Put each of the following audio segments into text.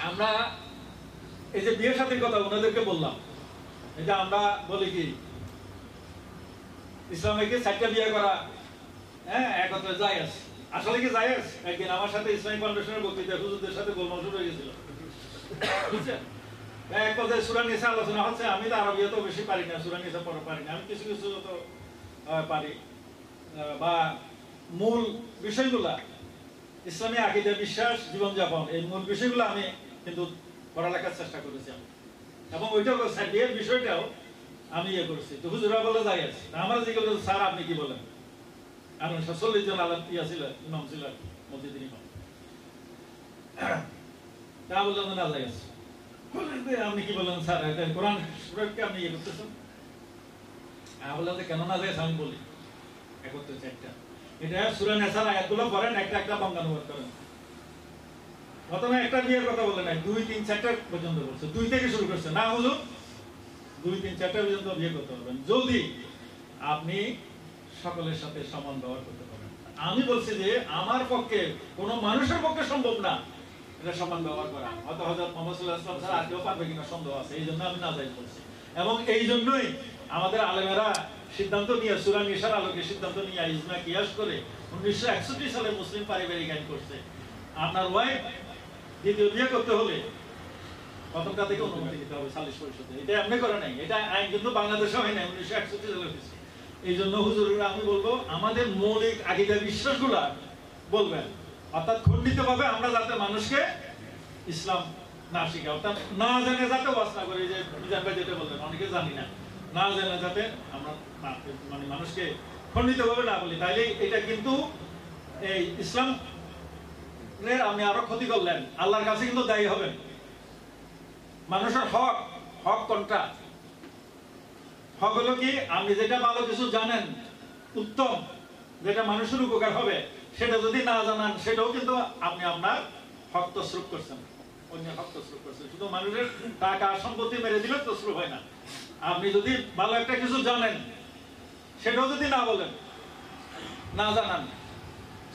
আমরা এই যে বিয়ের সাথে কথা ওনাদেরকে বললাম, এটা আমরা বলি কি ইসলামে কি 4টা বিয়ে করা একত্রে জায়েজ, আসলে কি জায়েজ? একদিন আমার সাথে ইসলামিক ফাউন্ডেশনের বক্তৃতা হুজুরদের সাথে গোলমাল শুরু হয়ে গেছিল, বুঝছেন? এক কথায় সূরা নিসা আলোচনা হচ্ছে, আমি তো আরবিয়া তো বেশি পারি না, সূরা নিসা পড়া পারি না, আমি কিছু কিছু তো পারি, বা মূল বিষয়গুলা ইসলামী আকীদা, বিশ্বাস, জীবনযাপন, এই মূল বিষয়গুলো আমি কিন্তু পড়ালেখার চেষ্টা করেছি আমি, এবং ওইটাও বিয়ের বিষয়টাও আমি করেছি। তো হুজুরা বলে যাই আছে, আমরা যেগুলো স্যার আপনি কি বলেন, আর 40 জন আলেম ছিল, ইমাম ছিল মসজিদের ইমাম, তা বললাম না যাই আছে, আপনি কি বলেন স্যার, এটা কোরআন সুরাকে আপনি করতেছেন? বললাম যে কেন না যাই আমি বলি, একত্রে 4টা, এটা সূরা নিসার আয়াতগুলো পড়েন, একটা একটা বঙ্গানুবাদ করেন। প্রথমে একটা বিয়ের কথা বলে নাই, 2, 3, 4টা পর্যন্ত বলছে, 2 থেকে শুরু করছে না হুজুর, 2, 3, 4টা পর্যন্ত বিয়ে করতে পারবেন যদি আপনি সকলের সাথে সমান ব্যবহার করতে পারেন। আমি বলছি যে আমার পক্ষে, কোনো মানুষের পক্ষে সম্ভব না এটা সমান ব্যবহার করা, হয়তো হযরত মুহাম্মদ সাল্লাল্লাহু আলাইহি ওয়াসাল্লাম ছাড়া আর কেউ পারবে কিনা সন্দেহ আছে, এই জন্য আমি নাজায়েজ বলছি। এবং এই জন্যই আমাদের আলেমেরা সিদ্ধান্ত নিয়ে, সূরা নিসার আলোকে সিদ্ধান্ত নিয়ে ইজমা কিয়াস করে 1961 সালে মুসলিম পারিবারিক আইন করছে, আপনার ওয়াইফ দ্বিতীয় বিয়ে করতে হলে প্রথমটা থেকে অনুমতি নিতে হবে সালিশ পরিষদে। এটা এমনি করে নাই, এটা আইন কিন্তু বাংলাদেশে হয় না, 1961 সালে হয়েছে। এই জন্য হুজুররা আমি বলবো আমাদের মৌলিক আকীদা বিশ্বাসগুলা বলবেন, অর্থাৎ খণ্ডিতভাবে আমরা যাতে মানুষকে ইসলাম না শিখাই, অর্থাৎ না জেনে যাতে ওয়াজ না করি, যে মিজান ভাই যেটা বললেন অনেকে জানি না, না জেনে যাতে আমরা মানে মানুষকে খণ্ডিতভাবে না বলি, তাইলে এটা কিন্তু এই ইসলাম আপনি আরো ক্ষতি করলেন, আল্লাহর কাছে কিন্তু দায়ী হবেন। মানুষের হক, হক কোনটা? হক হলো কি, আপনি যেটা ভালো কিছু জানেন, উত্তম, যেটা মানুষের উপকার হবে, সেটা যদি না জানান, সেটাও কিন্তু আপনি আপনার হক তসরুফ করছেন, অন্যের হক তসরুফ করছেন। শুধু মানুষের টাকা সম্পত্তি মেরে দিলে তসরুফ হয় না। আপনি যদি ভালো একটা কিছু জানেন, সেটাও যদি না বলেন, না জানান,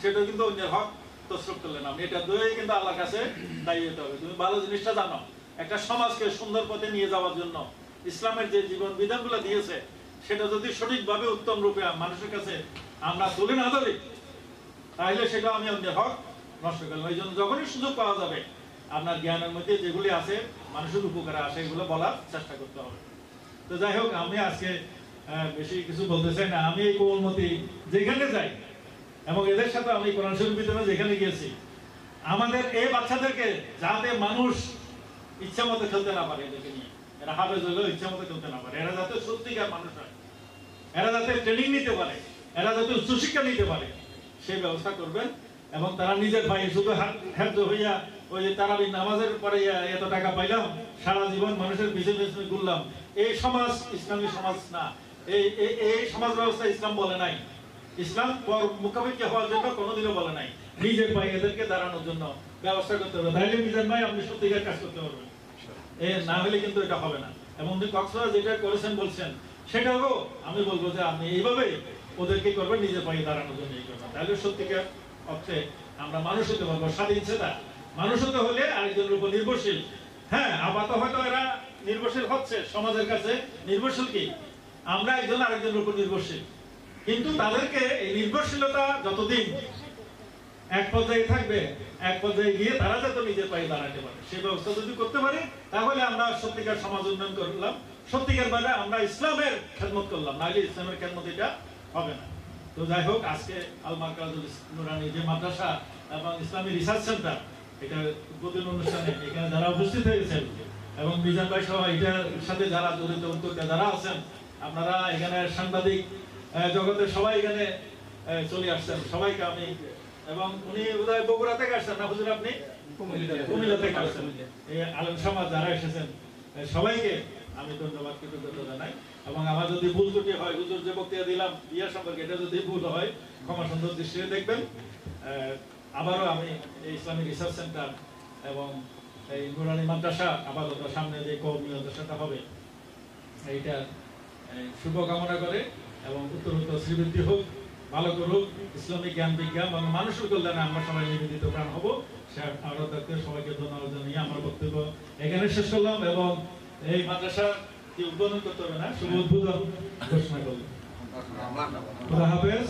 সেটাও কিন্তু অন্যের হক তসরুফ করলেন আপনি। এটা দুটোই কিন্তু আল্লাহর কাছে দায়ী হতে হবে। তুমি ভালো জিনিসটা জানো, একটা সমাজকে সুন্দর পথে নিয়ে যাওয়ার জন্য ইসলামের যে জীবন বিধানগুলো দিয়েছে, সেটা যদি সঠিকভাবে উত্তম রূপে মানুষের কাছে আমরা তুলে না ধরি, তাহলে সেটা আমি অন্যের হক নষ্ট করলাম। এই জন্য যখনই সুযোগ পাওয়া যাবে, আপনার জ্ঞানের মধ্যে যেগুলি আছে মানুষের উপকারে আসে, এগুলো বলার চেষ্টা করতে হবে। তো যাই হোক, আমি আজকে বেশি কিছু বলতে চাই না। আমি এই কোমলমতি যেখানে যাই এবং এদের সাথে আমি কোরআন শরীফ ভিতরে যেখানে গিয়েছি, আমাদের এই বাচ্চাদেরকে যাতে মানুষ ইচ্ছা মতো খেলতে না পারে, এদেরকে নিয়ে, এরা হাফেজ হলেও ইচ্ছা মতো খেলতে না পারে, এরা যাতে সত্যিকার মানুষ হয়, এরা যাতে ট্রেনিং নিতে পারে, এরা যাতে উচ্চশিক্ষা নিতে পারে, সেই ব্যবস্থা করবেন। এবং তারা নিজের ভাই শুধু হ্যাফজ হইয়া ওই যে তারাবি নামাজের পরে এত টাকা পাইলাম, সারা জীবন মানুষের পিছনে পিছনে ঘুরলাম, এই সমাজ ইসলামী সমাজ না। এই সমাজ ব্যবস্থা ইসলাম বলে নাই। ইসলাম মুখাপেক্ষি হওয়ার জন্য কোনোদিনও বলে নাই। নিজের ভাই এদেরকে দাঁড়ানোর জন্য ব্যবস্থা করতে হবে, তাইলে মিজান ভাই আপনি সত্যিকার কাজ করতে পারবেন, না হলে কিন্তু এটা হবে না। এবং উনি কক্সবাজার যেটা করেছেন বলছেন, সেটাও আমি বলবো যে আপনি এইভাবে ওদেরকে করবেন, নিজের পায়ে দাঁড়ানোর জন্য এই করবেন, তাহলে সত্যিকার অর্থে আমরা মানুষ হতে পারবো। স্বাধীন চেতা মানুষ হতে হলে আরেকজনের উপর নির্ভরশীল। হ্যাঁ, আপাতত হয়তো এরা নির্ভরশীল হচ্ছে, সমাজের কাছে নির্ভরশীল কি, আমরা একজন আরেকজনের উপর নির্ভরশীল, কিন্তু তাদেরকে এই নির্ভরশীলতা যতদিন এক পর্যায়ে থাকবে, এক পর্যায়ে গিয়ে তারা যাতে নিজের পায়ে দাঁড়াতে পারে, সেই ব্যবস্থা যদি করতে পারি, তাহলে আমরা সত্যিকার সমাজ উন্নয়ন করলাম, সত্যিকার মানে আমরা ইসলামের খেদমত করলাম, নাহলে ইসলামের খেদমত এটা হবে না। তো যাই হোক, আজকে আল মারকাজুল নুরানী যে মাদ্রাসা এবং ইসলামী রিসার্চ সেন্টার, এটা উদ্বোধন অনুষ্ঠানে এখানে যারা উপস্থিত হয়েছেন এবং মিজান ভাই সহ এটার সাথে যারা জড়িত উদ্যোক্তা যারা আছেন, আপনারা এখানে সাংবাদিক জগতের সবাই এখানে চলে আসছেন, সবাইকে আমি, এবং উনি বোধহয় বগুড়া থেকে আসছেন না হুজুর, আপনি কুমিল্লা থেকে আসছেন, এই আলেম সমাজ যারা এসেছেন সবাইকে আমি ধন্যবাদ কৃতজ্ঞতা জানাই। এবং আমার যদি ভুল ত্রুটি হয়, হুজুর যে বক্তৃতা দিলাম বিয়ে সম্পর্কে, এটা যদি ভুল হয় ক্ষমা সুন্দর দৃষ্টিতে দেখবেন। আবারও আমি এই ইসলামিক রিসার্চ সেন্টার এবং এই নুরানী মাদ্রাসা আপাতত সামনে যে কওমি মাদ্রাসাটা হবে, এইটা শুভকামনা করে এবং উত্তরোত্তর শ্রীবৃদ্ধি হোক, ভালো করুক, ইসলামিক জ্ঞান বিজ্ঞান এবং মানুষের কল্যাণে আমরা সবাই নিবেদিত প্রাণ হব, আরো সবাইকে ধন্যবাদ জানিয়ে আমার বক্তব্য এখানে শেষ করলাম এবং এই মাদ্রাসা উদ্বোধন করতে হবে না, শুভ উদ্বোধন ঘোষণা করলাম। খোদা হাফেজ।